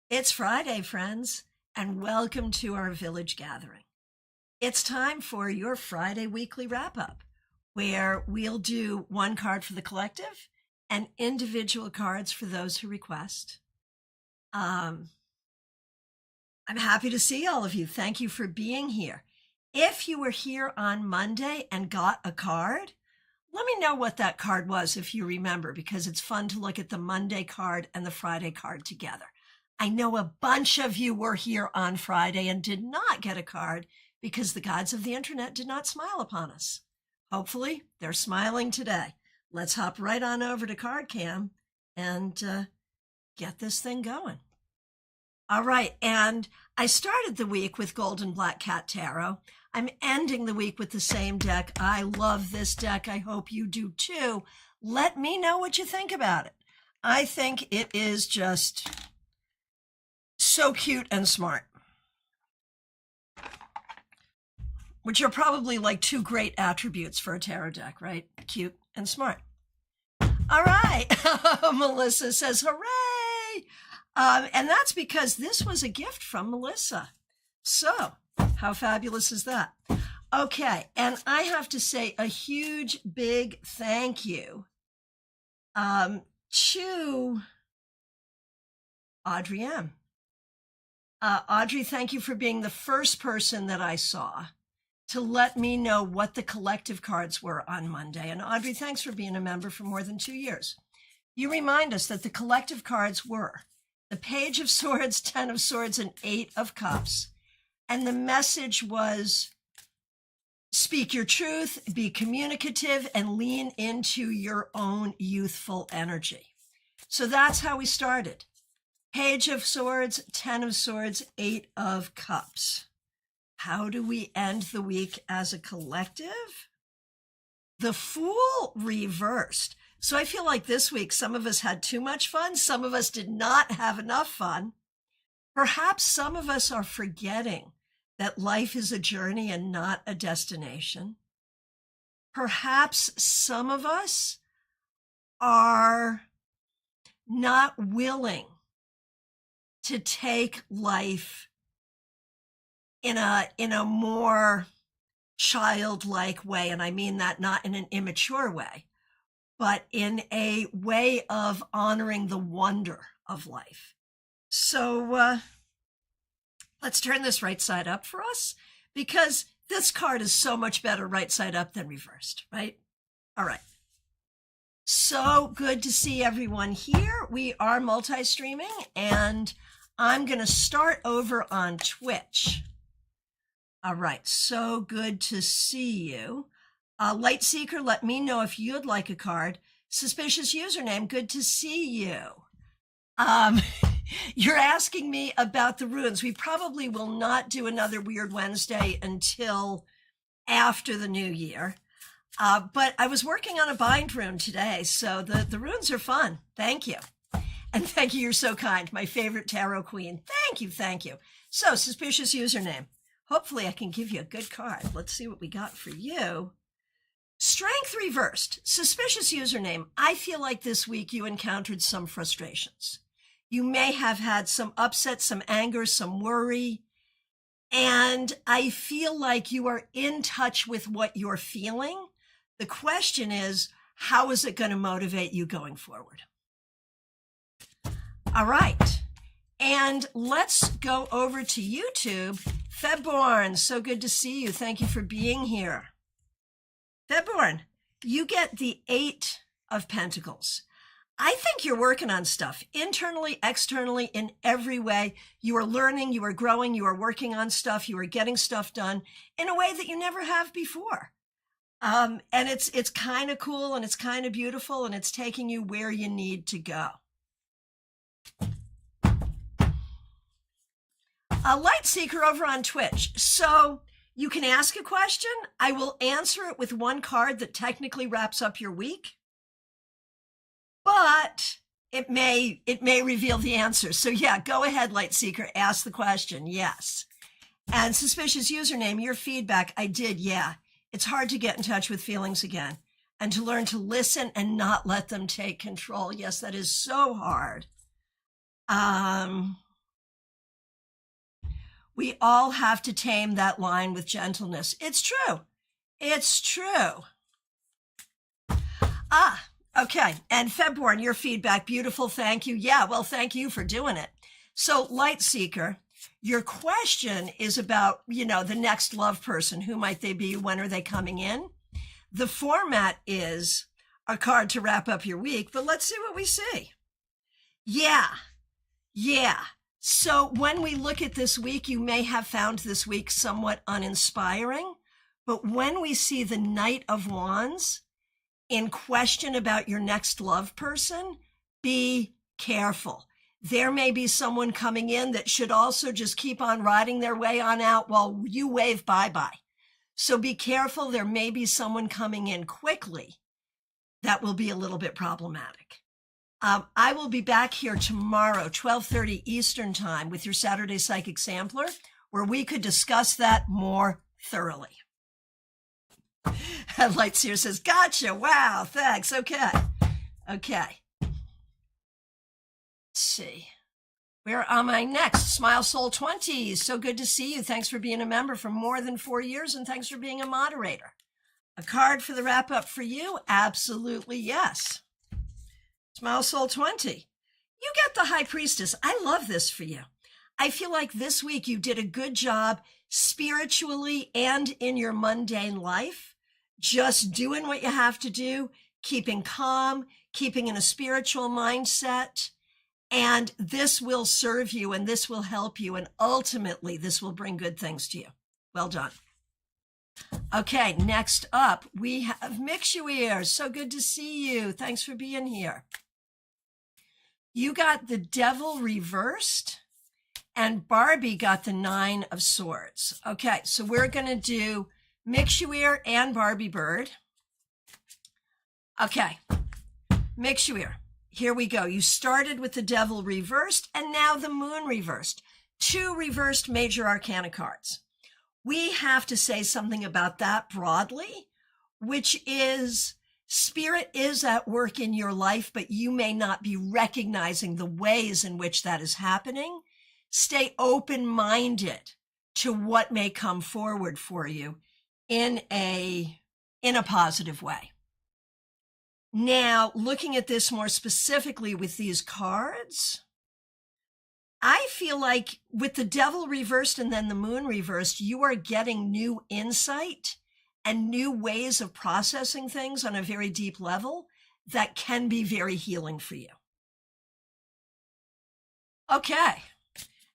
It's Friday, friends, and welcome to our village gathering. It's time for your Friday weekly wrap up, where we'll do one card for the collective and individual cards for those who request. I'm happy to see all of you. Thank you for being here. If you were here on Monday and got a card, let me know what that card was if you remember, because it's fun to look at the Monday card and the Friday card together. I know a bunch of you were here on Friday and did not get a card because the gods of the internet did not smile upon us. Hopefully, they're smiling today. Let's hop right on over to CardCam and get this thing going. All right, and I started the week with Golden Black Cat Tarot. I'm ending the week with the same deck. I love this deck. I hope you do too. Let me know what you think about it. I think it is just so cute and smart, which are probably like two great attributes for a tarot deck, right? Cute and smart. All right. Melissa says, hooray. And that's because this was a gift from Melissa. So how fabulous is that? Okay. And I have to say a huge, big thank you to Audrey M. Audrey, thank you for being the first person that I saw to let me know what the collective cards were on Monday. And Audrey, thanks for being a member for more than 2 years. You remind us that the collective cards were the Page of Swords, 10 of Swords, and 8 of Cups. And the message was speak your truth, be communicative, and lean into your own youthful energy. So that's how we started. Page of Swords, 10 of Swords, 8 of Cups. How do we end the week as a collective? The Fool reversed. So I feel like this week, some of us had too much fun. Some of us did not have enough fun. Perhaps some of us are forgetting that life is a journey and not a destination. Perhaps some of us are not willing to take life in a more childlike way. And I mean that not in an immature way, but in a way of honoring the wonder of life. So let's turn this right side up for us, because this card is so much better right side up than reversed, right? All right. So good to see everyone here. We are multi-streaming, and I'm going to start over on Twitch. All right, so good to see you. Light Seeker, let me know if you'd like a card. Suspicious username, good to see you. You're asking me about the runes. We probably will not do another Weird Wednesday until after the new year. But I was working on a bind rune today, so the runes are fun. Thank you. And thank you, you're so kind. My favorite tarot queen. Thank you, thank you. So, suspicious username. Hopefully I can give you a good card. Let's see what we got for you. Strength reversed. Suspicious username. I feel like this week you encountered some frustrations. You may have had some upset, some anger, some worry. And I feel like you are in touch with what you're feeling. The question is, how is it going to motivate you going forward? All right. And let's go over to YouTube. Febborn, so good to see you. Thank you for being here. Febborn, you get the 8 of Pentacles. I think you're working on stuff internally, externally, in every way. You are learning, you are growing, you are working on stuff, you are getting stuff done in a way that you never have before. And it's kind of cool, and it's kind of beautiful, and it's taking you where you need to go. A Light Seeker over on Twitch. So you can ask a question. I will answer it with one card that technically wraps up your week, but it may reveal the answer. So yeah, go ahead, Light Seeker, ask the question. Yes. And suspicious username, your feedback. I did. Yeah. It's hard to get in touch with feelings again and to learn to listen and not let them take control. Yes, that is so hard. We all have to tame that line with gentleness. It's true. It's true. Okay. And Febborn, your feedback, beautiful. Thank you. Yeah, well, thank you for doing it. So, Light Seeker, your question is about, the next love person. Who might they be? When are they coming in? The format is a card to wrap up your week, but let's see what we see. Yeah. So when we look at this week, you may have found this week somewhat uninspiring, but when we see the Knight of Wands in question about your next love person, be careful. There may be someone coming in that should also just keep on riding their way on out while you wave bye-bye. So be careful. There may be someone coming in quickly that will be a little bit problematic. I will be back here tomorrow, 12:30 Eastern Time, with your Saturday Psychic Sampler, where we could discuss that more thoroughly. Lightseer says, gotcha. Wow, thanks. Okay. Let's see. Where am I next? Smile Soul 20. So good to see you. Thanks for being a member for more than 4 years, and thanks for being a moderator. A card for the wrap up for you? Absolutely yes. Smile Soul 20. You get the High Priestess. I love this for you. I feel like this week you did a good job spiritually and in your mundane life, just doing what you have to do, keeping calm, keeping in a spiritual mindset. And this will serve you and this will help you. And ultimately, this will bring good things to you. Well done. Okay, next up, we have Mixuir. So good to see you. Thanks for being here. You got the Devil reversed, and Barbie got the 9 of Swords. Okay, so we're going to do Mixuir and Barbie Bird. Okay, Mixuir, here we go. You started with the Devil reversed, and now the Moon reversed. 2 reversed major arcana cards. We have to say something about that broadly, which is Spirit is at work in your life, but you may not be recognizing the ways in which that is happening. Stay open-minded to what may come forward for you in a positive way. Now, looking at this more specifically with these cards, I feel like with the Devil reversed and then the Moon reversed, you are getting new insight and new ways of processing things on a very deep level that can be very healing for you. Okay.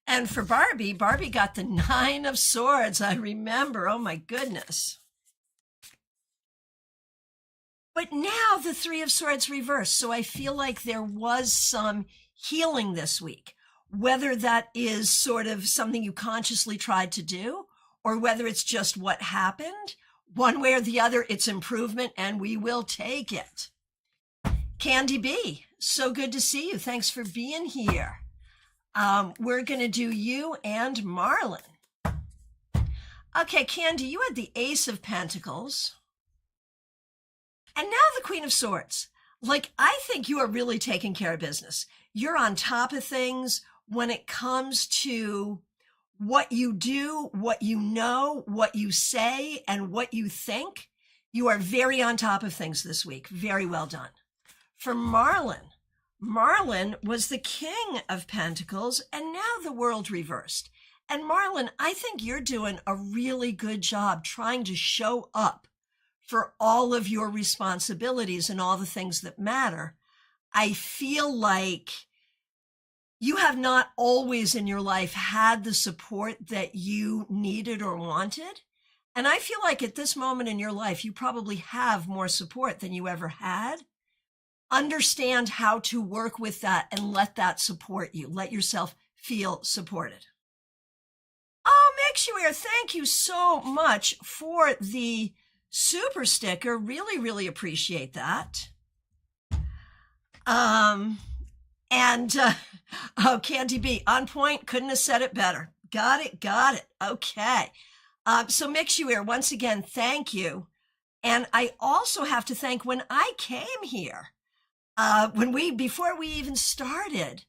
And for Barbie got the 9 of Swords. I remember. Oh my goodness. But now the 3 of Swords reversed. So I feel like there was some healing this week, whether that is sort of something you consciously tried to do, or whether it's just what happened. One way or the other, it's improvement, and we will take it. Candy B, so good to see you. Thanks for being here. We're going to do you and Marlon. Okay, Candy, you had the Ace of Pentacles. And now the Queen of Swords. Like, I think you are really taking care of business. You're on top of things when it comes to what you do, what you know, what you say, and what you think. You are very on top of things this week. Very well done. For Marlon was the King of Pentacles, and now the World reversed. And Marlon, I think you're doing a really good job trying to show up for all of your responsibilities and all the things that matter. I feel like you have not always in your life had the support that you needed or wanted. And I feel like at this moment in your life, you probably have more support than you ever had. Understand how to work with that and let that support you. Let yourself feel supported. Oh, Mixuir, thank you so much for the super sticker. Really, really appreciate that. Oh, Candy B, on point. Couldn't have said it better. Got it. Okay. So Mixuir, once again, thank you. And I also have to thank when I came here, before we even started,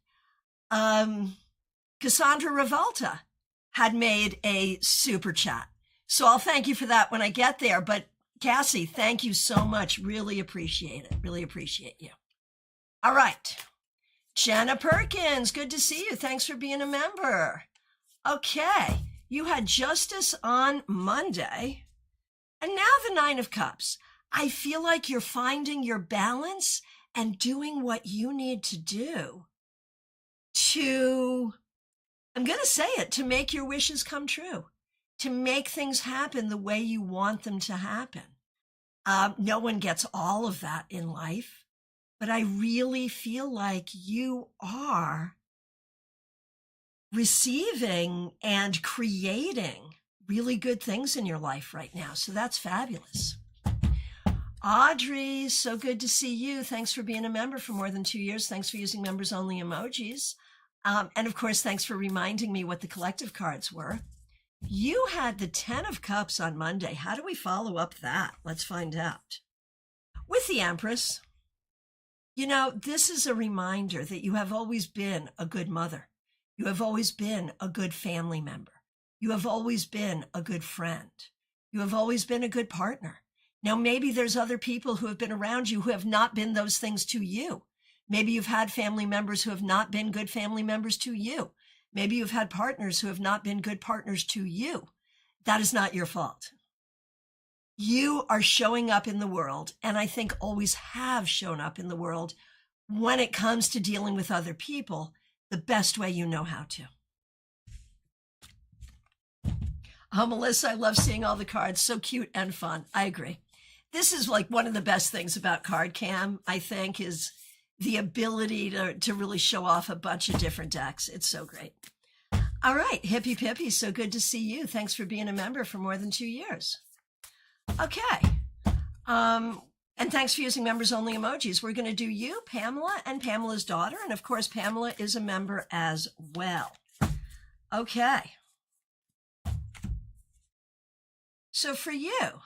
Cassandra Revolta had made a super chat. So I'll thank you for that when I get there. But Cassie, thank you so much. Really appreciate it. Really appreciate you. All right. Jenna Perkins, good to see you. Thanks for being a member. Okay. You had justice on Monday. And now the Nine of Cups. I feel like you're finding your balance and doing what you need to do to, I'm going to say it, to make your wishes come true, to make things happen the way you want them to happen. No one gets all of that in life, but I really feel like you are receiving and creating really good things in your life right now. So that's fabulous. Audrey, so good to see you. Thanks for being a member for more than 2 years. Thanks for using members only emojis. And of course, thanks for reminding me what the collective cards were. You had the 10 of Cups on Monday. How do we follow up that? Let's find out. With the Empress, you know, this is a reminder that you have always been a good mother. You have always been a good family member. You have always been a good friend. You have always been a good partner. Now, maybe there's other people who have been around you who have not been those things to you. Maybe you've had family members who have not been good family members to you. Maybe you've had partners who have not been good partners to you. That is not your fault. You are showing up in the world, and I think always have shown up in the world when it comes to dealing with other people the best way you know how to. Oh, Melissa, I love seeing all the cards. So cute and fun. I agree. This is like one of the best things about Card Cam, I think, is the ability to really show off a bunch of different decks. It's so great. All right, Hippie Pippy, so good to see you. Thanks for being a member for more than 2 years. Okay. And thanks for using members only emojis. We're going to do you, Pamela, and Pamela's daughter. And of course, Pamela is a member as well. Okay. So for you,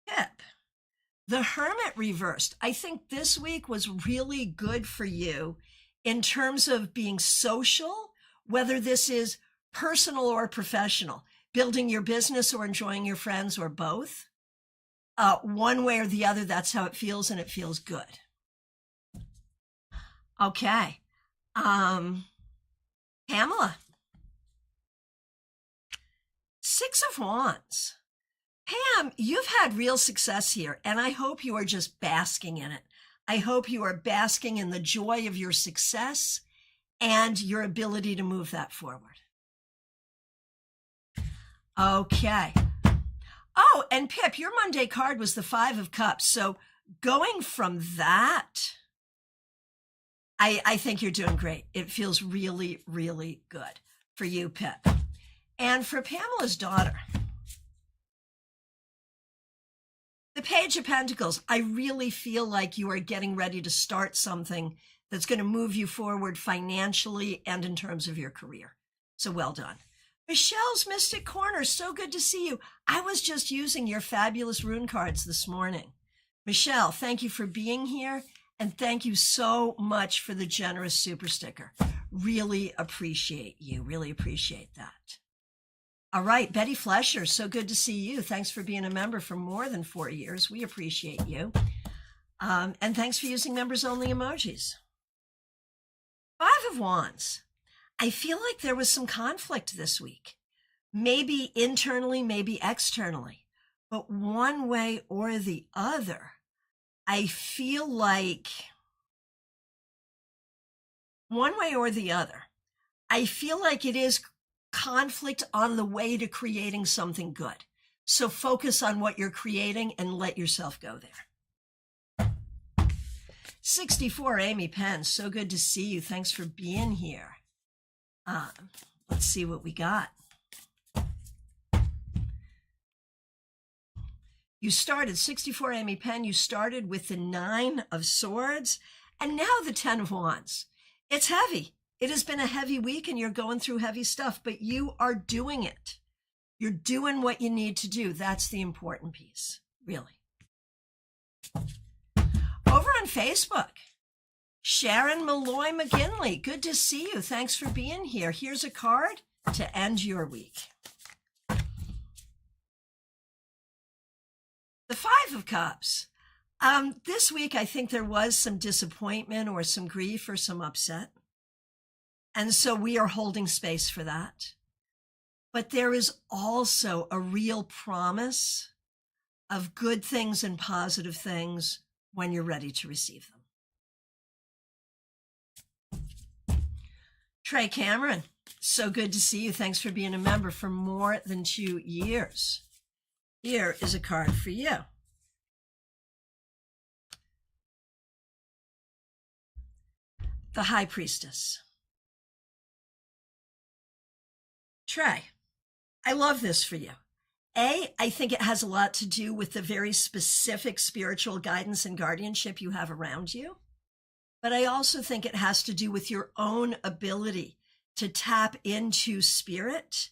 Pip, the Hermit reversed. I think this week was really good for you in terms of being social, whether this is personal or professional, building your business or enjoying your friends or both. One way or the other, that's how it feels, and it feels good. Okay. Pamela. 6 of Wands. Pam, you've had real success here, and I hope you are just basking in it. I hope you are basking in the joy of your success and your ability to move that forward. Okay. Oh, and Pip, your Monday card was the 5 of Cups. So going from that, I think you're doing great. It feels really, really good for you, Pip. And for Pamela's daughter, the Page of Pentacles, I really feel like you are getting ready to start something that's going to move you forward financially and in terms of your career. So well done. Michelle's Mystic Corner, so good to see you. I was just using your fabulous rune cards this morning. Michelle, thank you for being here, and thank you so much for the generous super sticker. Really appreciate you. Really appreciate that. All right, Betty Flesher, so good to see you. Thanks for being a member for more than 4 years. We appreciate you. And thanks for using members only emojis. 5 of Wands. I feel like there was some conflict this week. Maybe internally, maybe externally. But one way or the other, I feel like it is conflict on the way to creating something good. So focus on what you're creating and let yourself go there. 64, Amy Penn, so good to see you. Thanks for being here. Let's see what we got. You started, 64, Amy Penn, you started with the 9 of Swords and now the 10 of Wands. It's heavy. It has been a heavy week and you're going through heavy stuff, but you are doing it. You're doing what you need to do. That's the important piece, really. Over on Facebook, Sharon Malloy McGinley, good to see you. Thanks for being here. Here's a card to end your week. The Five of Cups. This week, I think there was some disappointment or some grief or some upset. And so we are holding space for that. But there is also a real promise of good things and positive things when you're ready to receive them. Trey Cameron, so good to see you. Thanks for being a member for more than 2 years. Here is a card for you. The High Priestess. Trey, I love this for you. I think it has a lot to do with the very specific spiritual guidance and guardianship you have around you. But I also think it has to do with your own ability to tap into spirit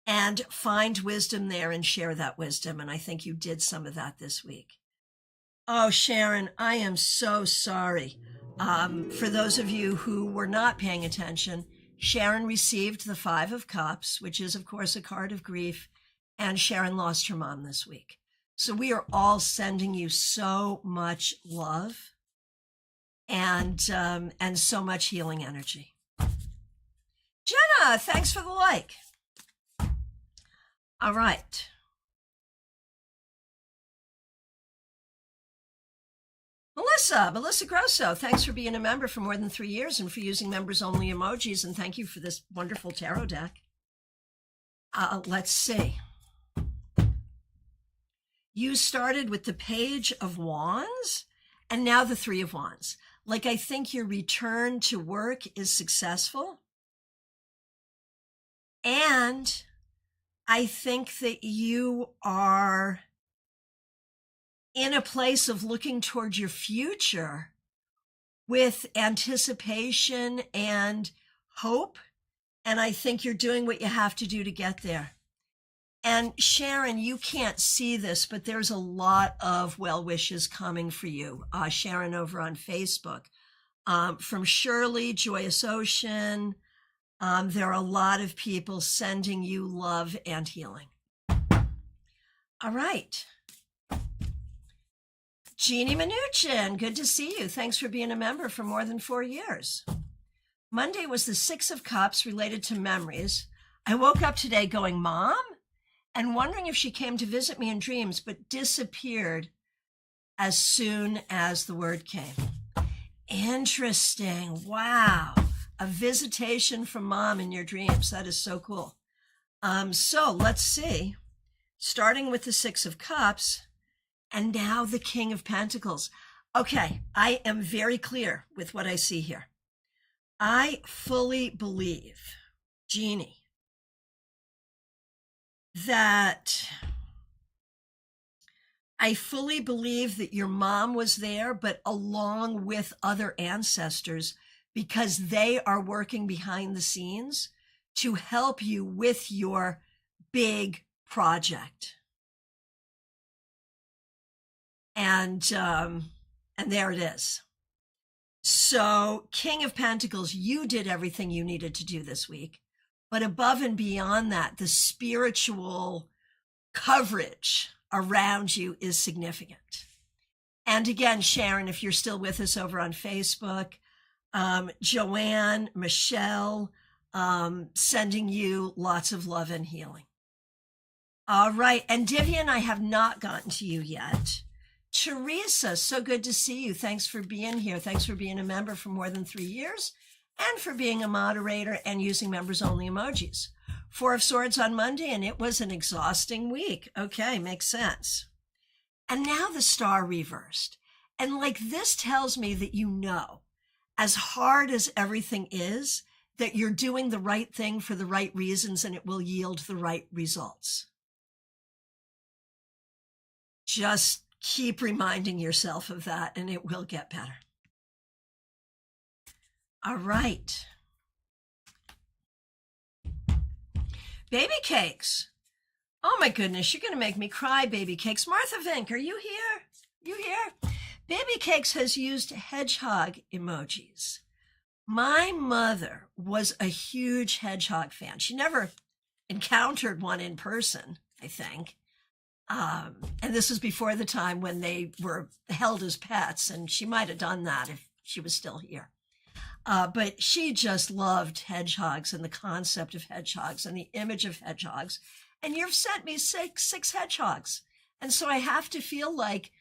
and find wisdom there and share that wisdom. And I think you did some of that this week. Oh, Sharon, I am so sorry. For those of you who were not paying attention, Sharon received the Five of Cups, which is, of course, a card of grief, and Sharon lost her mom this week. So we are all sending you so much love and so much healing energy. Jenna, thanks for the like. All right. Melissa Grosso, thanks for being a member for more than 3 years and for using members only emojis. And thank you for this wonderful tarot deck. Let's see. You started with the Page of Wands and now the Three of Wands. Like, I think your return to work is successful. And I think that you are in a place of looking towards your future with anticipation and hope. And I think you're doing what you have to do to get there. And Sharon, you can't see this, but there's a lot of well wishes coming for you. Sharon over on Facebook. From Shirley, Joyous Ocean. There are a lot of people sending you love and healing. All right. Jeannie Mnuchin, good to see you. Thanks for being a member for more than 4 years. Monday was the Six of Cups related to memories. I woke up today going, Mom? And wondering if she came to visit me in dreams, but disappeared as soon as the word came. Interesting. Wow. A visitation from Mom in your dreams. That is so cool. So let's see. Starting with the Six of Cups and now the King of Pentacles. Okay, I am very clear with what I see here. I fully believe, Jeannie, that your mom was there, but along with other ancestors, because they are working behind the scenes to help you with your big project. And there it is. So, King of Pentacles, you did everything you needed to do this week. But above and beyond that, the spiritual coverage around you is significant. And again, Sharon, if you're still with us over on Facebook, Joanne, Michelle, sending you lots of love and healing. All right. And Divian, I have not gotten to you yet. Teresa, so good to see you. Thanks for being here. Thanks for being a member for more than 3 years and for being a moderator and using members only emojis. Four of Swords on Monday, and it was an exhausting week. Okay, makes sense. And now the Star reversed. And like, this tells me that you know, as hard as everything is, that you're doing the right thing for the right reasons and it will yield the right results. Just keep reminding yourself of that and it will get better. All right. Baby Cakes. Oh my goodness, you're going to make me cry, Baby Cakes. Martha Vink, are you here? You here? Baby Cakes has used hedgehog emojis. My mother was a huge hedgehog fan. She never encountered one in person, I think. And this was before the time when they were held as pets, and she might have done that if she was still here. But she just loved hedgehogs and the concept of hedgehogs and the image of hedgehogs. And you've sent me six hedgehogs. And so I have to feel like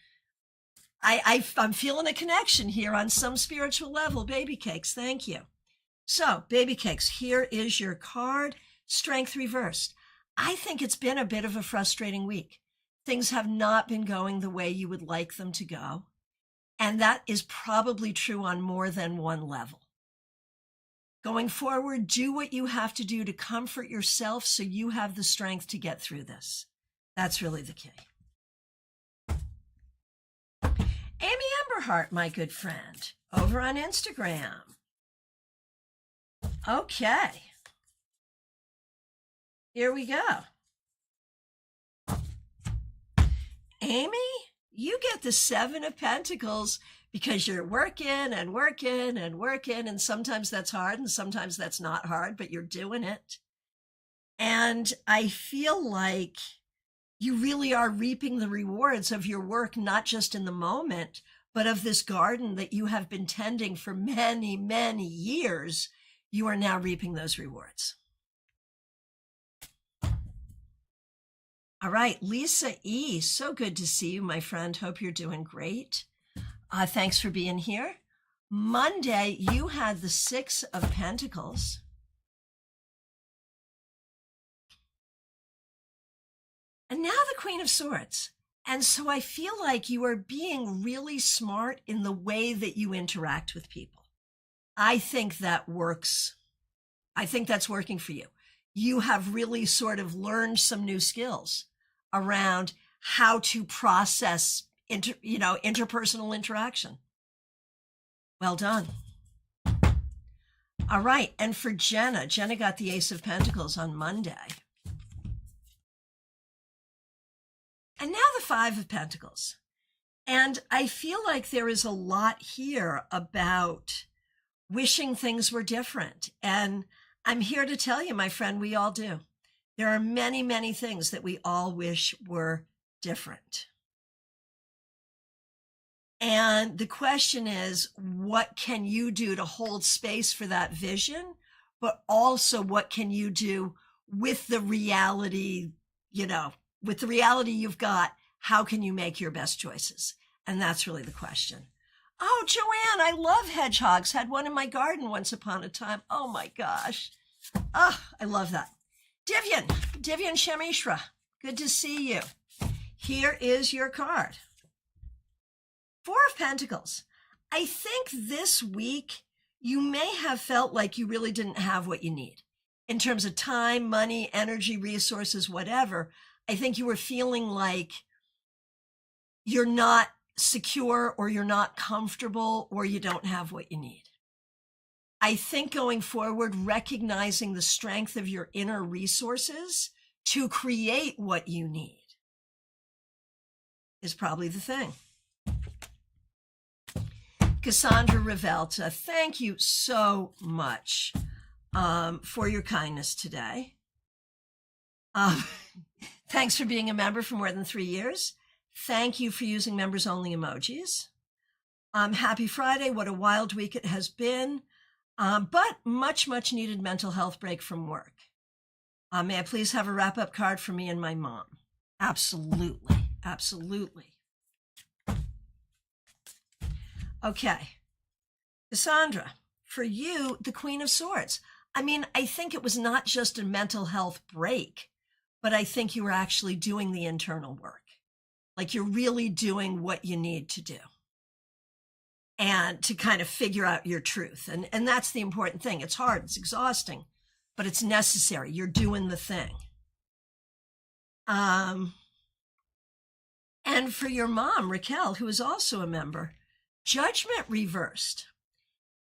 I'm feeling a connection here on some spiritual level. Baby Cakes, thank you. So, Baby Cakes, here is your card, Strength Reversed. I think it's been a bit of a frustrating week. Things have not been going the way you would like them to go. And that is probably true on more than one level. Going forward, do what you have to do to comfort yourself so you have the strength to get through this. That's really the key. Amy Emberhart, my good friend, over on Instagram. Okay. Here we go. Amy, you get the Seven of Pentacles because you're working and working and working, and sometimes that's hard and sometimes that's not hard, but you're doing it. And I feel like you really are reaping the rewards of your work, not just in the moment, but of this garden that you have been tending for many, many years. You are now reaping those rewards. All right, Lisa E., so good to see you, my friend. Hope you're doing great. Thanks for being here. Monday, you had the Six of Pentacles. And now the Queen of Swords. And so I feel like you are being really smart in the way that you interact with people. I think that works. I think that's working for you. You have really sort of learned some new skills around how to process interpersonal interaction. Well done. All right. And for Jenna got the Ace of Pentacles on Monday. And now the Five of Pentacles. And I feel like there is a lot here about wishing things were different. And I'm here to tell you, my friend, we all do. There are many, many things that we all wish were different. And the question is, what can you do to hold space for that vision? But also, what can you do with the reality, with the reality you've got? How can you make your best choices? And that's really the question. Oh, Joanne, I love hedgehogs. Had one in my garden once upon a time. Oh my gosh. Oh, I love that. Divyan Shamishra, good to see you. Here is your card. Four of Pentacles. I think this week you may have felt like you really didn't have what you need in terms of time, money, energy, resources, whatever. I think you were feeling like you're not secure or you're not comfortable or you don't have what you need. I think going forward, recognizing the strength of your inner resources to create what you need is probably the thing. Cassandra Revelta, thank you so much for your kindness today. Thanks for being a member for more than 3 years. Thank you for using members-only emojis. Happy Friday. What a wild week it has been. But much, much needed mental health break from work. May I please have a wrap-up card for me and my mom? Absolutely. Absolutely. Okay. Cassandra, for you, the Queen of Swords. I mean, I think it was not just a mental health break, but I think you were actually doing the internal work. Like you're really doing what you need to do. And to kind of figure out your truth. And that's the important thing. It's hard, it's exhausting, but it's necessary. You're doing the thing. And for your mom, Raquel, who is also a member, Judgment reversed.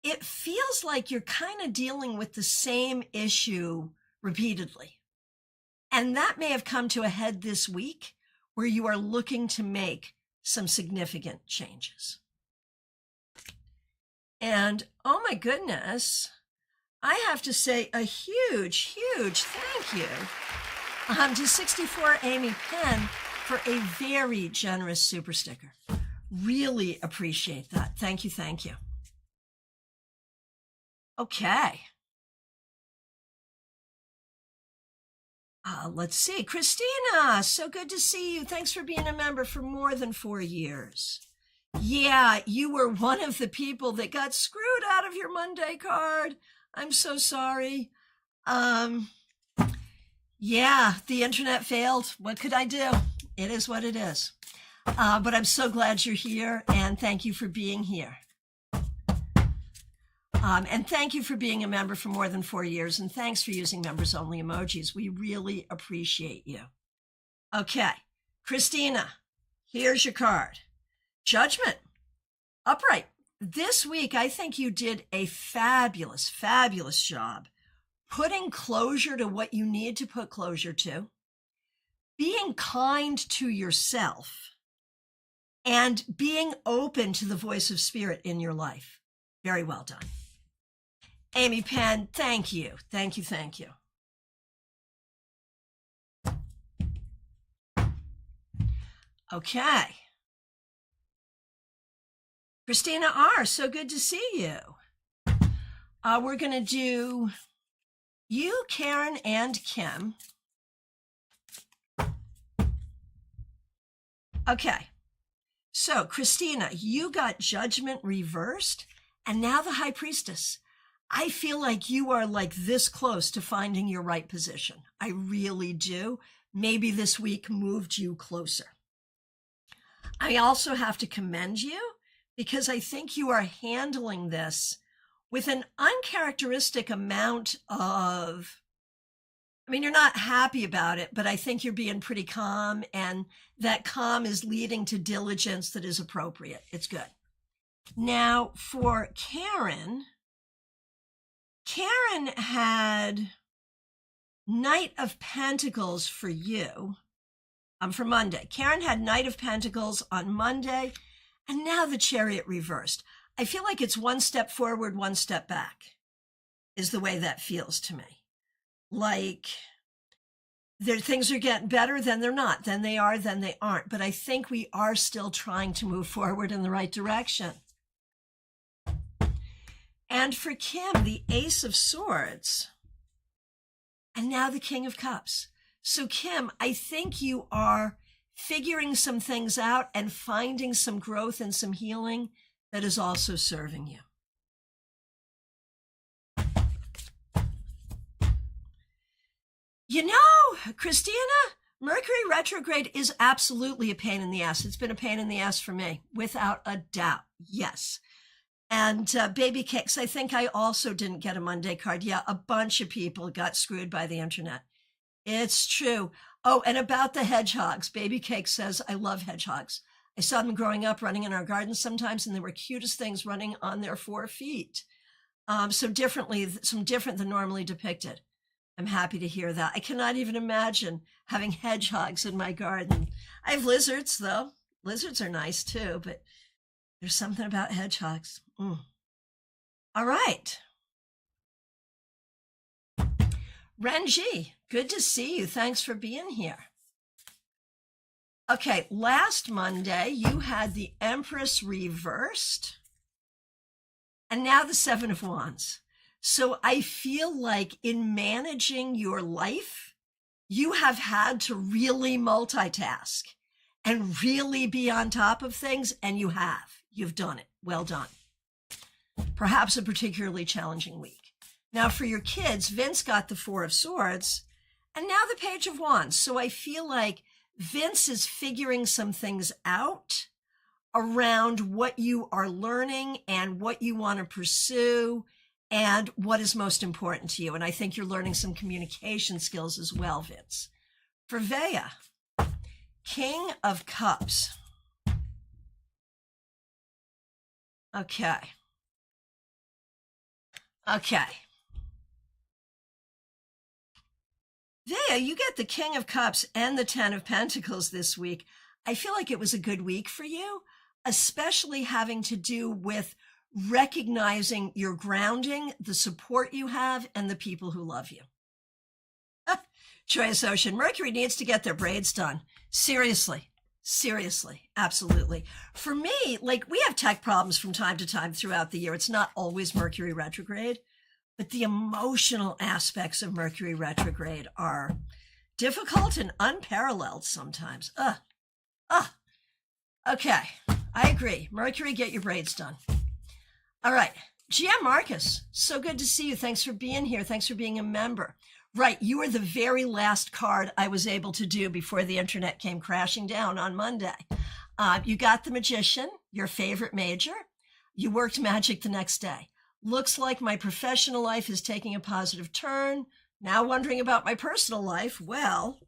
It feels like you're kind of dealing with the same issue repeatedly. And that may have come to a head this week where you are looking to make some significant changes. And oh my goodness, I have to say a huge, huge thank you to 64 Amy Penn for a very generous super sticker. Really appreciate that. Thank you, thank you. Okay. Let's see. Christina, so good to see you. Thanks for being a member for more than 4 years. Yeah, you were one of the people that got screwed out of your Monday card. I'm so sorry. Yeah, the internet failed. What could I do? It is what it is. But I'm so glad you're here, and thank you for being here. And thank you for being a member for more than 4 years, and thanks for using members only emojis. We really appreciate you. Okay, Christina, here's your card. Judgment, upright. This week, I think you did a fabulous, fabulous job putting closure to what you need to put closure to, being kind to yourself, and being open to the voice of spirit in your life. Very well done. Amy Penn, thank you. Thank you, thank you. Okay. Christina R., so good to see you. We're going to do you, Karen, and Kim. Okay. So, Christina, you got Judgment reversed, and now the High Priestess. I feel like you are like this close to finding your right position. I really do. Maybe this week moved you closer. I also have to commend you because I think you are handling this with an uncharacteristic amount of, I mean, you're not happy about it, but I think you're being pretty calm, and that calm is leading to diligence that is appropriate. It's good. Now, for Karen had Knight of Pentacles for you for Monday. Karen had Knight of Pentacles on Monday, and now the Chariot reversed. I feel like it's one step forward, one step back is the way that feels to me. Like things are getting better, then they're not, then they are, then they aren't. But I think we are still trying to move forward in the right direction. And for Kim, the Ace of Swords, and now the King of Cups. So Kim, I think you are figuring some things out and finding some growth and some healing that is also serving you. You know, Christina, Mercury retrograde is absolutely a pain in the ass. It's been a pain in the ass for me, without a doubt. Yes. And Baby Cakes, I think I also didn't get a Monday card. Yeah, a bunch of people got screwed by the internet. It's true. Oh, and about the hedgehogs, Baby Cake says, I love hedgehogs. I saw them growing up, running in our gardens sometimes, and they were cutest things running on their 4 feet. So different than normally depicted. I'm happy to hear that. I cannot even imagine having hedgehogs in my garden. I have lizards, though. Lizards are nice, too, but there's something about hedgehogs. All right. Renji, good to see you. Thanks for being here. Okay, last Monday, you had the Empress reversed, and now the Seven of Wands. So I feel like in managing your life, you have had to really multitask and really be on top of things, and you have. You've done it. Well done. Perhaps a particularly challenging week. Now for your kids, Vince got the 4 of Swords, and now the Page of Wands. So I feel like Vince is figuring some things out around what you are learning and what you want to pursue and what is most important to you. And I think you're learning some communication skills as well, Vince. For Vea, King of Cups. Okay. Vea, you get the King of Cups and the 10 of Pentacles this week. I feel like it was a good week for you, especially having to do with recognizing your grounding, the support you have, and the people who love you. Joyous Ocean, Mercury needs to get their braids done. Seriously, absolutely. For me, like, we have tech problems from time to time throughout the year. It's not always Mercury retrograde, but the emotional aspects of Mercury retrograde are difficult and unparalleled sometimes. Okay, I agree. Mercury, get your braids done. All right, GM Marcus, so good to see you. Thanks for being here. Thanks for being a member. Right, you were the very last card I was able to do before the internet came crashing down on Monday. You got the Magician, your favorite major. You worked magic the next day. Looks like my professional life is taking a positive turn. Now wondering about my personal life. Well,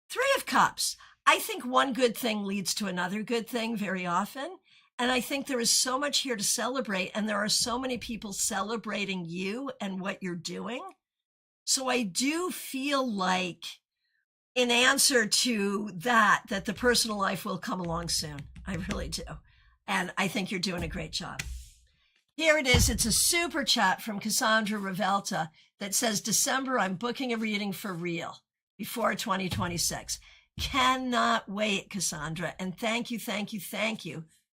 Three of Cups. I think one good thing leads to another good thing very often. And I think there is so much here to celebrate. And there are so many people celebrating you and what you're doing. So I do feel like, in answer to that the personal life will come along soon. I really do. And I think you're doing a great job. Here it is. It's a super chat from Cassandra Revelta that says, December, I'm booking a reading for real before 2026. Cannot wait, Cassandra. And thank you for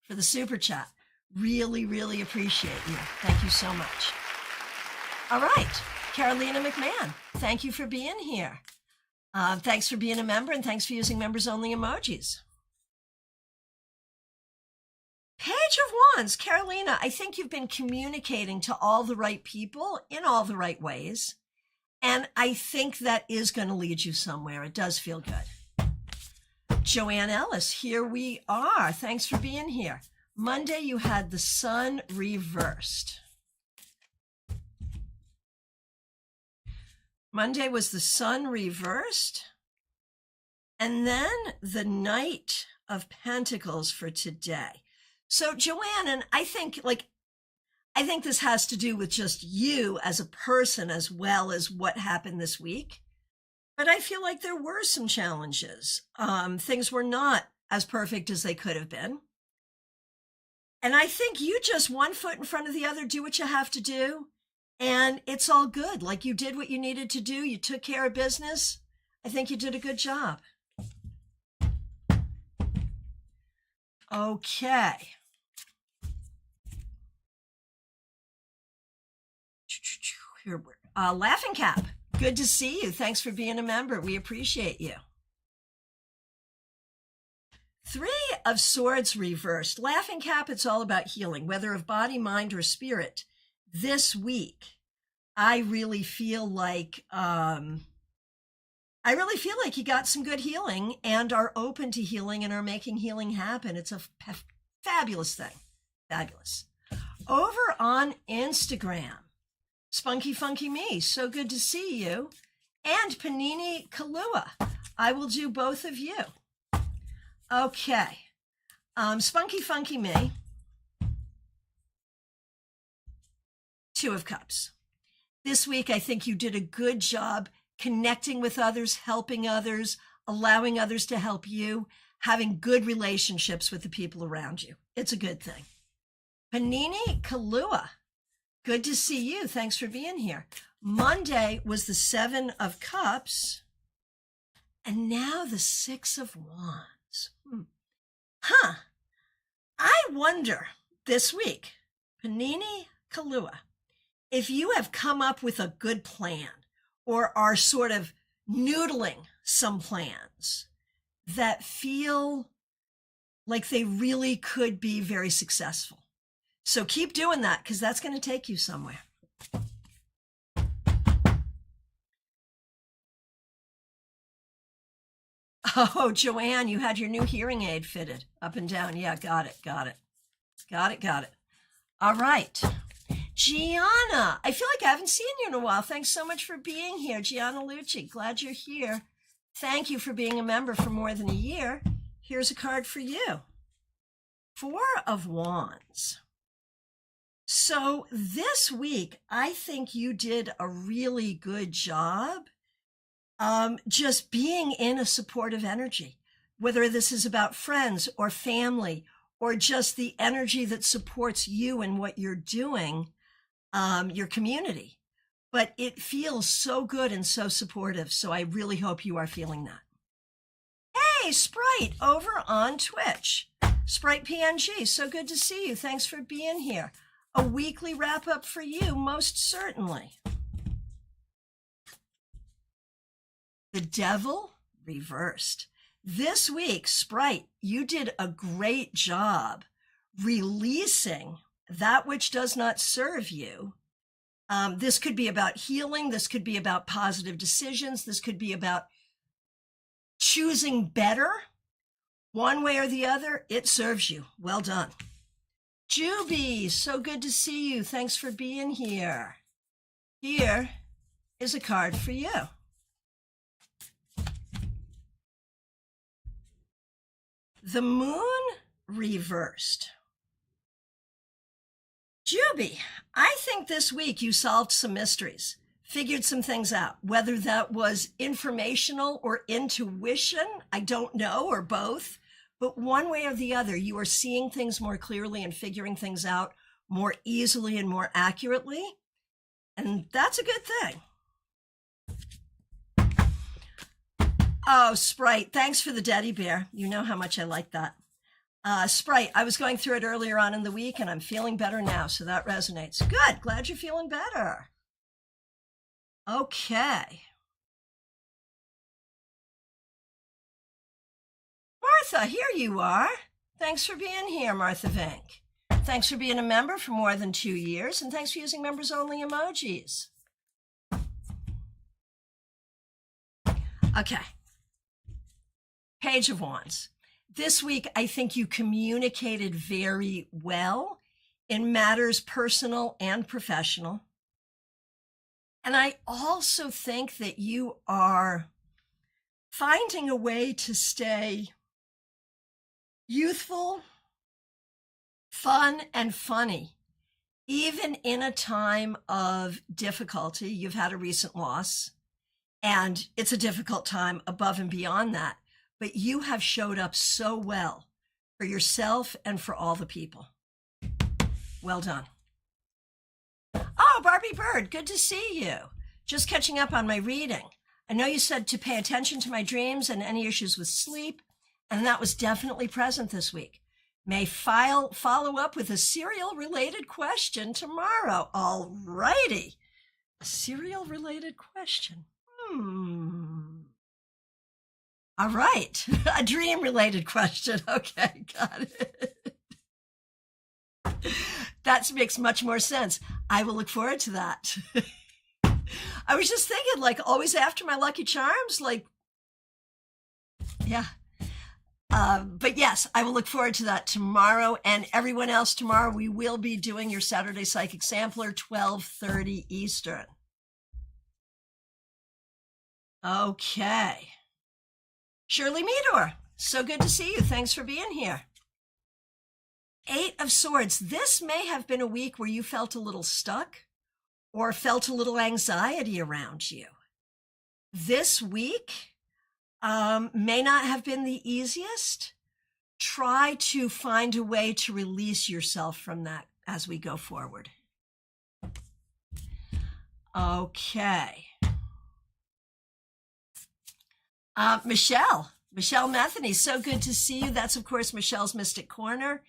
the super chat. Really appreciate you. Thank you so much. All right. Carolina McMahon, thank you for being here. Thanks for being a member, and thanks for using members-only emojis. Page of Wands, Carolina, I think you've been communicating to all the right people in all the right ways, and I think that is going to lead you somewhere. It does feel good. Joanne Ellis, here we are. Thanks for being here. Monday, you had the Sun reversed. Monday was the Sun reversed, and then the Knight of Pentacles for today. So Joanne, and I think this has to do with just you as a person as well as what happened this week. But I feel like there were some challenges. Things were not as perfect as they could have been. And I think you just one foot in front of the other, do what you have to do. And it's all good. Like, you did what you needed to do. You took care of business. I think you did a good job. Okay. Here we're Laughing Cap. Good to see you. Thanks for being a member. We appreciate you. Three of Swords reversed. Laughing Cap, it's all about healing, whether of body, mind, or spirit. This week, I really feel like you got some good healing and are open to healing and are making healing happen. It's a fabulous thing. Fabulous. Over on Instagram, Spunky Funky Me, so good to see you. And Panini Kalua, I will do both of you. Okay. Spunky Funky Me. Two of Cups. This week, I think you did a good job connecting with others, helping others, allowing others to help you, having good relationships with the people around you. It's a good thing. Panini Kalua, good to see you. Thanks for being here. Monday was the Seven of Cups, and now the Six of Wands. I wonder this week, Panini Kalua, if you have come up with a good plan or are sort of noodling some plans that feel like they really could be very successful. So keep doing that, because that's going to take you somewhere. Oh, Joanne, you had your new hearing aid fitted up and down. Yeah, got it. All right. Gianna, I feel like I haven't seen you in a while. Thanks so much for being here. Gianna Lucci, glad you're here. Thank you for being a member for more than a year. Here's a card for you. Four of Wands. So this week, I think you did a really good job just being in a supportive energy, whether this is about friends or family or just the energy that supports you and what you're doing, your community. But it feels so good and so supportive. So I really hope you are feeling that. Hey, Sprite over on Twitch. Sprite PNG, so good to see you. Thanks for being here. A weekly wrap up for you, most certainly. The Devil Reversed. This week, Sprite, you did a great job releasing that which does not serve you. This could be about healing. This could be about positive decisions. This could be about choosing better. One way or the other, it serves you. Well done. Juby, so good to see you. Thanks for being here. Here is a card for you. The Moon Reversed. Juby, I think this week you solved some mysteries, figured some things out, whether that was informational or intuition, I don't know, or both. But one way or the other, you are seeing things more clearly and figuring things out more easily and more accurately. And that's a good thing. Oh, Sprite, thanks for the teddy bear. You know how much I like that. Sprite, I was going through it earlier on in the week and I'm feeling better now, so that resonates. Good, glad you're feeling better. Okay. Martha, here you are. Thanks for being here, Martha Vink. Thanks for being a member for more than 2 years, and thanks for using members-only emojis. Okay. Page of Wands. This week, I think you communicated very well in matters personal and professional. And I also think that you are finding a way to stay youthful, fun, and funny, even in a time of difficulty. You've had a recent loss, and it's a difficult time above and beyond that. But you have showed up so well for yourself and for all the people. Well done. Oh, Barbie Bird, good to see you. Just catching up on my reading. I know you said to pay attention to my dreams and any issues with sleep, and that was definitely present this week. May follow up with a cereal-related question tomorrow. All righty. A cereal-related question. All right. A dream-related question. Okay, got it. That makes much more sense. I will look forward to that. I was just thinking, like, always after my Lucky Charms, like, yeah. But yes, I will look forward to that tomorrow. And everyone else, tomorrow we will be doing your Saturday Psychic Sampler, 12:30 Eastern. Okay. Shirley Meador, so good to see you. Thanks for being here. 8 of Swords. This may have been a week where you felt a little stuck or felt a little anxiety around you. This week may not have been the easiest. Try to find a way to release yourself from that as we go forward. Okay. Michelle Metheny, so good to see you. That's, of course, Michelle's Mystic Corner.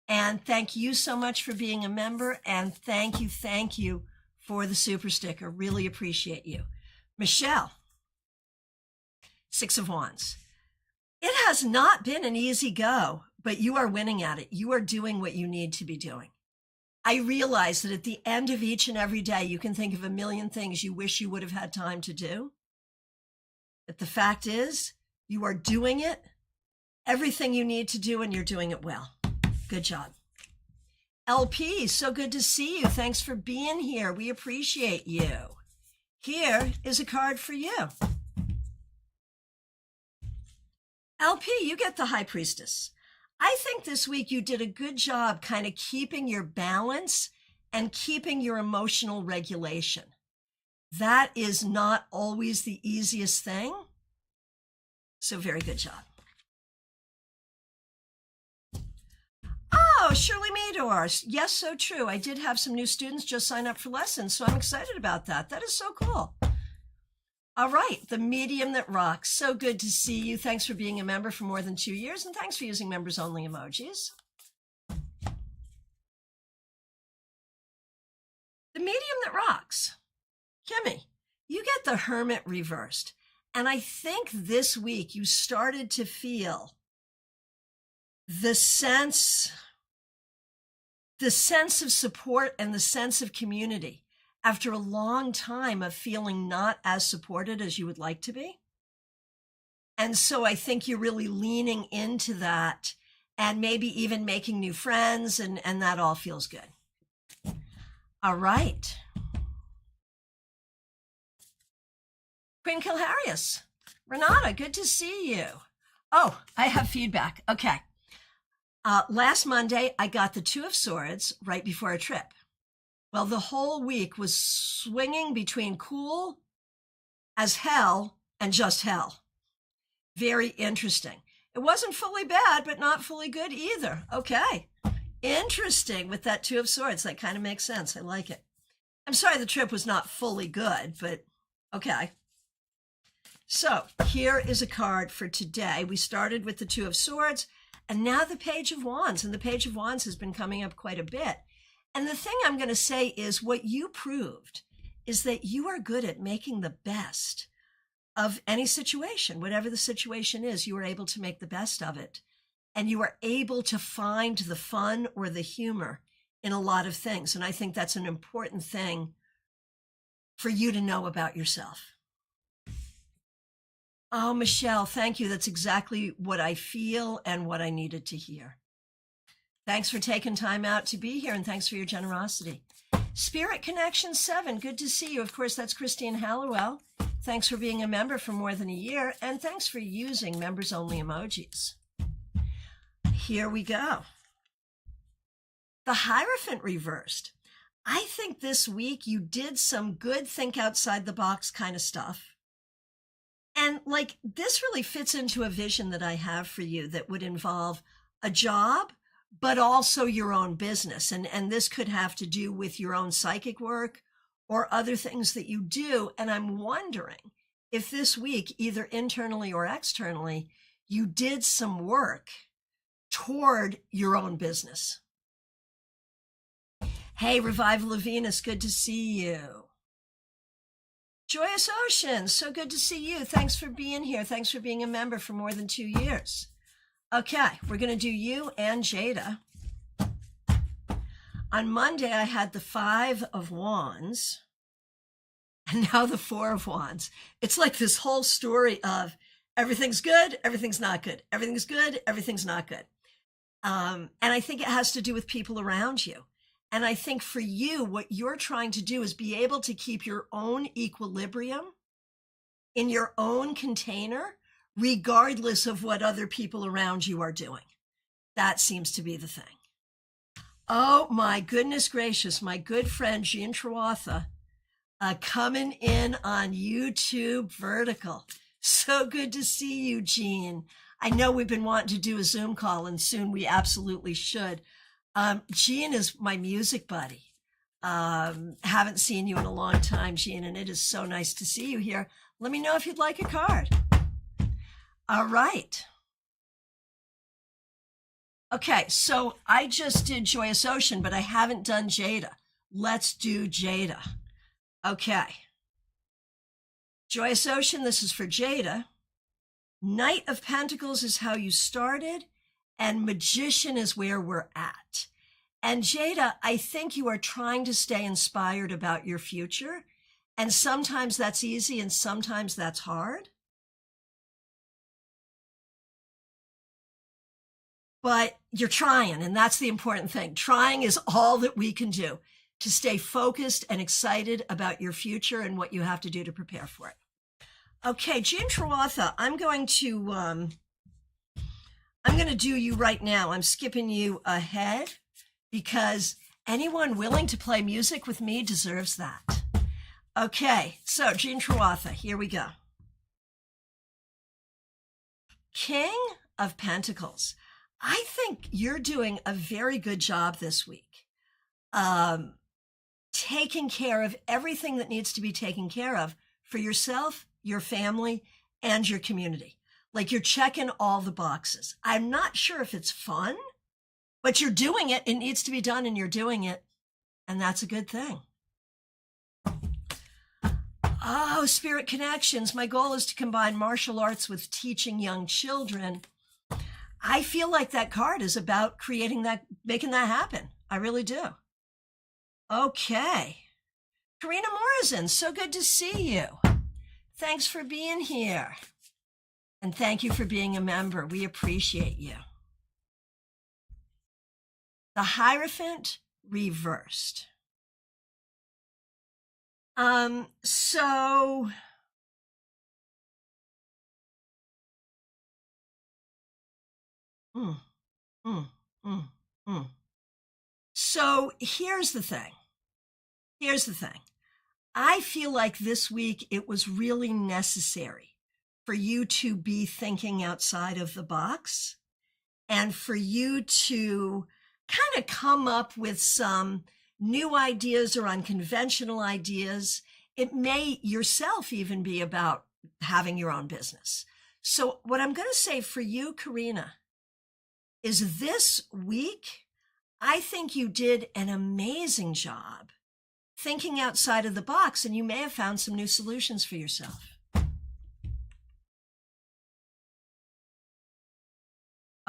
And thank you so much for being a member. And thank you for the super sticker. Really appreciate you. Michelle, 6 of Wands. It has not been an easy go, but you are winning at it. You are doing what you need to be doing. I realize that at the end of each and every day, you can think of a million things you wish you would have had time to do. But the fact is, you are doing it, everything you need to do, and you're doing it well. Good job. LP, so good to see you. Thanks for being here. We appreciate you. Here is a card for you. LP, you get the High Priestess. I think this week you did a good job kind of keeping your balance and keeping your emotional regulation. That is not always the easiest thing. So very good job. Shirley Meador, yes, so true. I did have some new students just sign up for lessons, so I'm excited about that. That is so cool. All right, the medium that rocks. So good to see you. Thanks for being a member for more than 2 years, and thanks for using members-only emojis. The medium that rocks. Kimmy, you get the Hermit reversed. And I think this week you started to feel the sense of support and the sense of community after a long time of feeling not as supported as you would like to be. And so I think you're really leaning into that and maybe even making new friends, and that all feels good. All right. Queen Kilharius, Renata, good to see you. Oh, I have feedback. Okay. Last Monday, I got the Two of Swords right before a trip. Well, the whole week was swinging between cool as hell and just hell. Very interesting. It wasn't fully bad, but not fully good either. Okay. Interesting with that Two of Swords. That kind of makes sense. I like it. I'm sorry the trip was not fully good, but okay. So here is a card for today. We started with the Two of Swords and now the Page of Wands. And the Page of Wands has been coming up quite a bit. And the thing I'm going to say is what you proved is that you are good at making the best of any situation. Whatever the situation is, you are able to make the best of it. And you are able to find the fun or the humor in a lot of things. And I think that's an important thing for you to know about yourself. Oh, Michelle, thank you. That's exactly what I feel and what I needed to hear. Thanks for taking time out to be here, and thanks for your generosity. Spirit Connection 7, good to see you. Of course, that's Christine Hallowell. Thanks for being a member for more than a year, and thanks for using members-only emojis. Here we go. The Hierophant reversed. I think this week you did some good think outside the box kind of stuff. And like, this really fits into a vision that I have for you that would involve a job, but also your own business. And this could have to do with your own psychic work or other things that you do. And I'm wondering if this week, either internally or externally, you did some work toward your own business. Hey, Revival of Venus, good to see you. Joyous Ocean, so good to see you. Thanks for being here. Thanks for being a member for more than 2 years. Okay, we're going to do you and Jada. On Monday, I had the Five of Wands and now the Four of Wands. It's like this whole story of everything's good, everything's not good. Everything's good, everything's not good. And I think it has to do with people around you. And I think for you, what you're trying to do is be able to keep your own equilibrium in your own container, regardless of what other people around you are doing. That seems to be the thing. Oh, my goodness gracious, my good friend Jean Trawatha coming in on YouTube Vertical. So good to see you, Jean. I know we've been wanting to do a Zoom call, and soon we absolutely should. Jean is my music buddy. Haven't seen you in a long time, Jean, and it is so nice to see you here. Let me know if you'd like a card. All right. Okay, so I just did Joyous Ocean, but I haven't done Jada. Let's do Jada. Okay. Joyous Ocean, this is for Jada. Knight of Pentacles is how you started, and Magician is where we're at. And Jada, I think you are trying to stay inspired about your future. And sometimes that's easy and sometimes that's hard. But you're trying, and that's the important thing. Trying is all that we can do to stay focused and excited about your future and what you have to do to prepare for it. Okay, Jean Trawatha, I'm going to do you right now. I'm skipping you ahead because anyone willing to play music with me deserves that. Okay, so Jean Trawatha, here we go. King of Pentacles. I think you're doing a very good job this week. Um, Taking care of everything that needs to be taken care of for yourself, your family, and your community. Like you're checking all the boxes. I'm not sure if it's fun, but you're doing it. It needs to be done and you're doing it. And that's a good thing. Oh, Spirit Connections. My goal is to combine martial arts with teaching young children. I feel like that card is about creating that, making that happen. I really do. Okay. Karina Morrison, so good to see you. Thanks for being here. And thank you for being a member. We appreciate you. The Hierophant reversed. So So here's the thing. I feel like this week it was really necessary for you to be thinking outside of the box and for you to kind of come up with some new ideas or unconventional ideas. It may yourself even be about having your own business. So what I'm going to say for you, Karina, is this week, I think you did an amazing job thinking outside of the box, and you may have found some new solutions for yourself.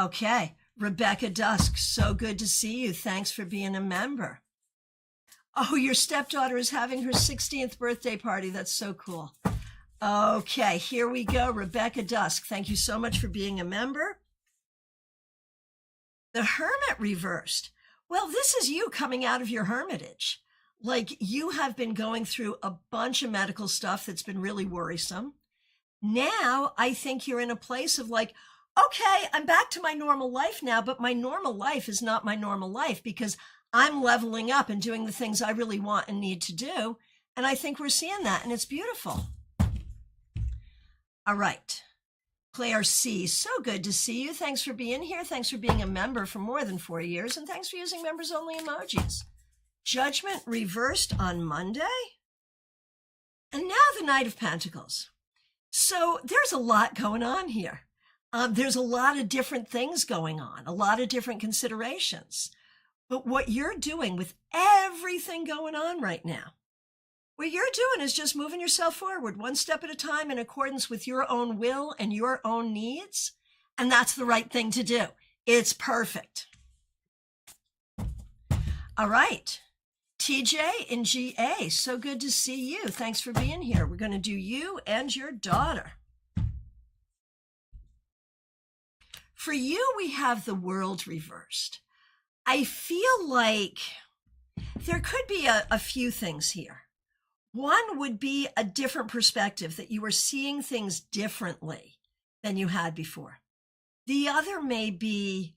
Okay, Rebecca Dusk, so good to see you. Thanks for being a member. Oh, your stepdaughter is having her 16th birthday party. That's so cool. Okay, here we go. Rebecca Dusk, thank you so much for being a member. The Hermit reversed. Well, this is you coming out of your hermitage. Like you have been going through a bunch of medical stuff that's been really worrisome. Now I think you're in a place of like, okay, I'm back to my normal life now, but my normal life is not my normal life because I'm leveling up and doing the things I really want and need to do. And I think we're seeing that, and it's beautiful. All right. Claire C., so good to see you. Thanks for being here. Thanks for being a member for more than 4 years. And thanks for using members-only emojis. Judgment reversed on Monday. And now the Knight of Pentacles. So there's a lot going on here. There's a lot of different things going on, a lot of different considerations. But what you're doing with everything going on right now, what you're doing is just moving yourself forward one step at a time in accordance with your own will and your own needs. And that's the right thing to do. It's perfect. All right. TJ in GA, so good to see you. Thanks for being here. We're going to do you and your daughter. For you, we have the World reversed. I feel like there could be a few things here. One would be a different perspective, that you are seeing things differently than you had before. The other may be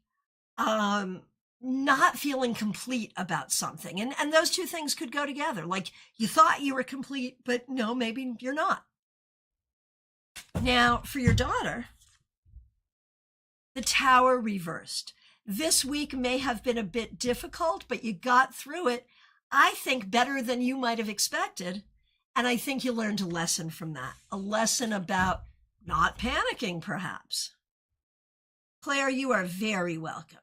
not feeling complete about something. And those two things could go together. Like you thought you were complete, but no, maybe you're not. Now, for your daughter, the Tower reversed. This week may have been a bit difficult, but you got through it, I think, better than you might have expected. And I think you learned a lesson from that, a lesson about not panicking, perhaps. Claire, you are very welcome.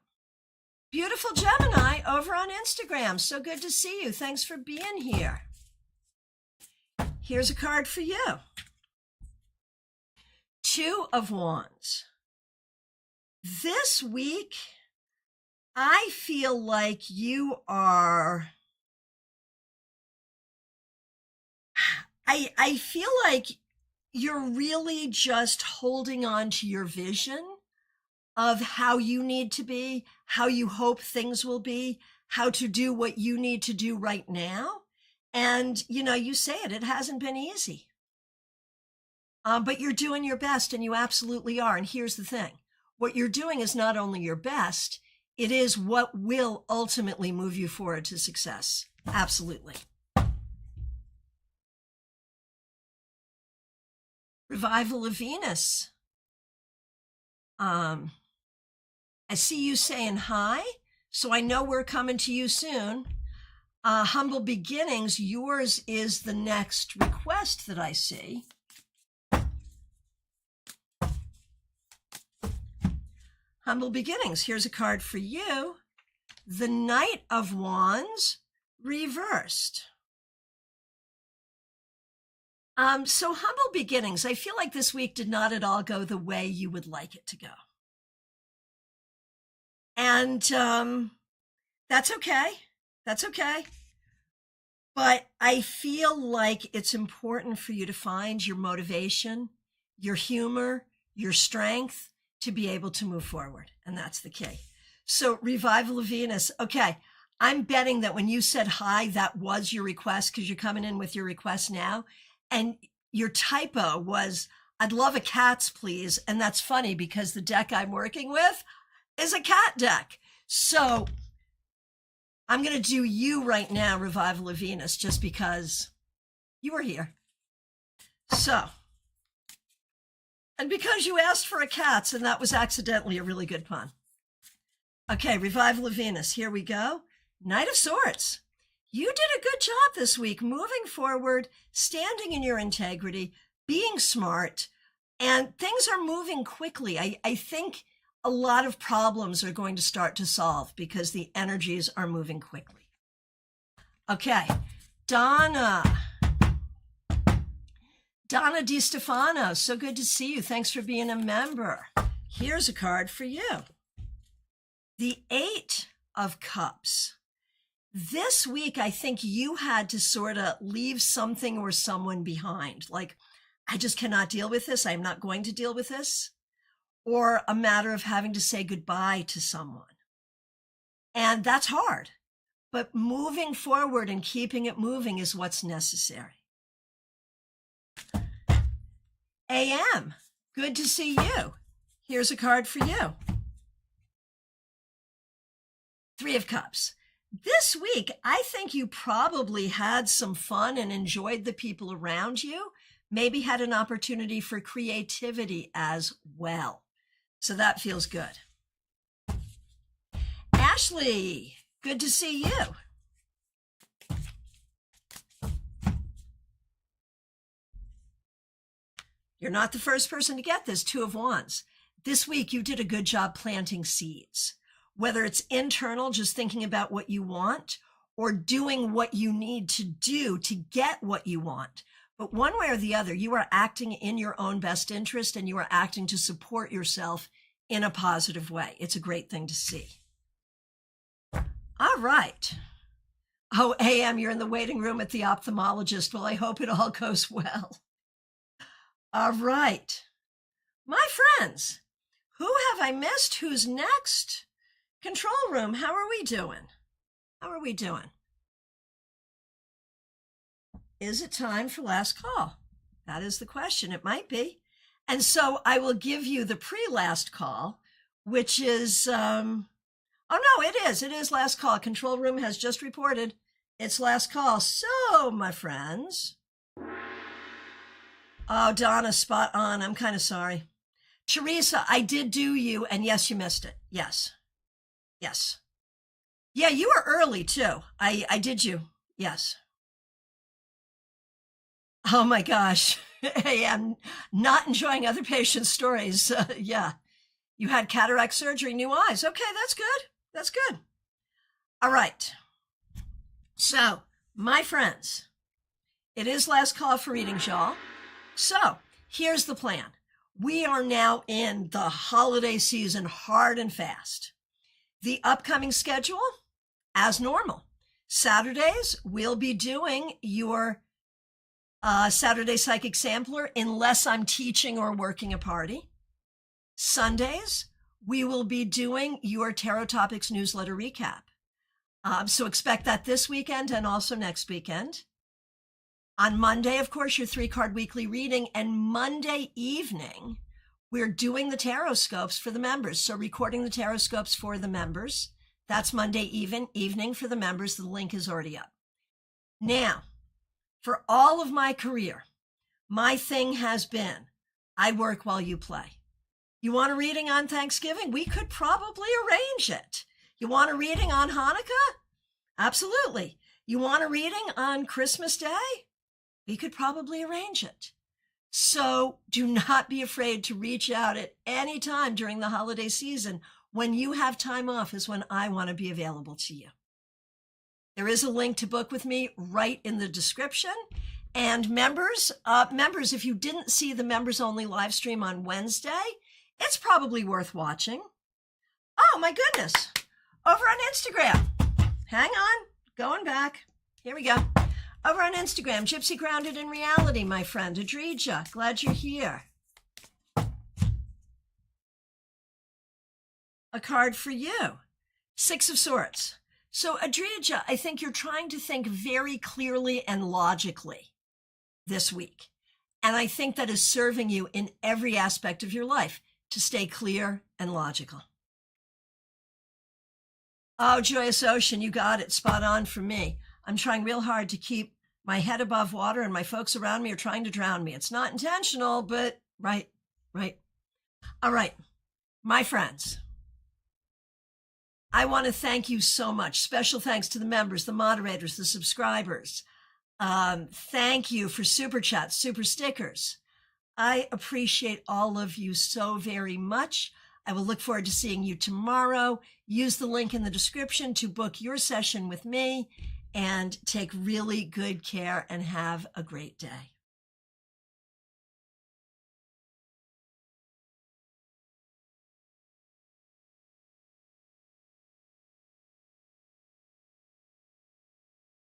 Beautiful Gemini over on Instagram. So good to see you. Thanks for being here. Here's a card for you. Two of Wands. This week, I feel like you are, I feel like you're really just holding on to your vision of how you need to be, how you hope things will be, how to do what you need to do right now. And, you know, you say it hasn't been easy. But you're doing your best, and you absolutely are. And here's the thing. What you're doing is not only your best, it is what will ultimately move you forward to success. Absolutely. Revival of Venus. I see you saying hi, so I know we're coming to you soon. Humble Beginnings, yours is the next request that I see. Humble Beginnings, here's a card for you. The Knight of Wands reversed. So Humble Beginnings, I feel like this week did not at all go the way you would like it to go. And that's okay. That's okay. But I feel like it's important for you to find your motivation, your humor, your strength to be able to move forward. And that's the key. So Revival of Venus. Okay. I'm betting that when you said hi, that was your request because you're coming in with your request now. And your typo was, I'd love a cats, please. And that's funny because the deck I'm working with is a cat deck. So I'm going to do you right now, Revival of Venus, just because you were here. So, and because you asked for a cats, and that was accidentally a really good pun. Okay, Revival of Venus, here we go. Knight of Swords. You did a good job this week, moving forward, standing in your integrity, being smart, and things are moving quickly. I think a lot of problems are going to start to solve because the energies are moving quickly. Okay, Donna DiStefano, so good to see you. Thanks for being a member. Here's a card for you. The Eight of Cups. This week, I think you had to sort of leave something or someone behind. Like, I just cannot deal with this. I'm not going to deal with this. Or a matter of having to say goodbye to someone. And that's hard. But moving forward and keeping it moving is what's necessary. AM, good to see you. Here's a card for you. Three of Cups. This week, I think you probably had some fun and enjoyed the people around you. Maybe had an opportunity for creativity as well. So that feels good. Ashley, good to see you. You're not the first person to get this, Two of Wands. This week, you did a good job planting seeds. Whether it's internal, just thinking about what you want, or doing what you need to do to get what you want. But one way or the other, you are acting in your own best interest and you are acting to support yourself in a positive way. It's a great thing to see. All right. Oh, AM, you're in the waiting room at the ophthalmologist. Well, I hope it all goes well. All right. My friends, who have I missed? Who's next? Control room, how are we doing? How are we doing? Is it time for last call? That is the question. It might be. And so I will give you the pre-last call, which is, oh no, it is. It is last call. Control room has just reported it's last call. So, my friends. Oh, Donna, spot on. I'm kind of sorry. Teresa, I did do you, and yes, you missed it. Yes. Yes. Yeah, you were early too. I did you. Yes. Oh my gosh. Hey, I'm not enjoying other patients' stories. Yeah. You had cataract surgery, new eyes. Okay, that's good. That's good. All right. So, my friends, it is last call for readings, y'all. So, here's the plan. We are now in the holiday season hard and fast. The upcoming schedule, as normal. Saturdays, we'll be doing your Saturday Psychic Sampler unless I'm teaching or working a party. Sundays, we will be doing your Tarot Topics newsletter recap. So expect that this weekend and also next weekend. On Monday, of course, your 3-card weekly reading. And Monday evening, we're doing the tarot scopes for the members. So recording the tarot scopes for the members. That's Monday evening for the members. The link is already up. Now, for all of my career, my thing has been, I work while you play. You want a reading on Thanksgiving? We could probably arrange it. You want a reading on Hanukkah? Absolutely. You want a reading on Christmas Day? We could probably arrange it. So do not be afraid to reach out at any time during the holiday season. When you have time off is when I want to be available to you. There is a link to book with me right in the description. And members, if you didn't see the members only live stream on Wednesday, it's probably worth watching. Oh my goodness. Over on Instagram. Hang on. Going back. Here we go. Over on Instagram, Gypsy Grounded in Reality, my friend. Adrija, glad you're here. A card for you. Six of Swords. So Adrija, I think you're trying to think very clearly and logically this week. And I think that is serving you in every aspect of your life to stay clear and logical. Oh, Joyous Ocean, you got it. Spot on for me. I'm trying real hard to keep my head above water, and my folks around me are trying to drown me. It's not intentional, but right. All right, my friends, I want to thank you so much. Special thanks to the members, the moderators, the subscribers. Thank you for super chats, super stickers. I appreciate all of you so very much. I will look forward to seeing you tomorrow. Use the link in the description to book your session with me, and take really good care and have a great day.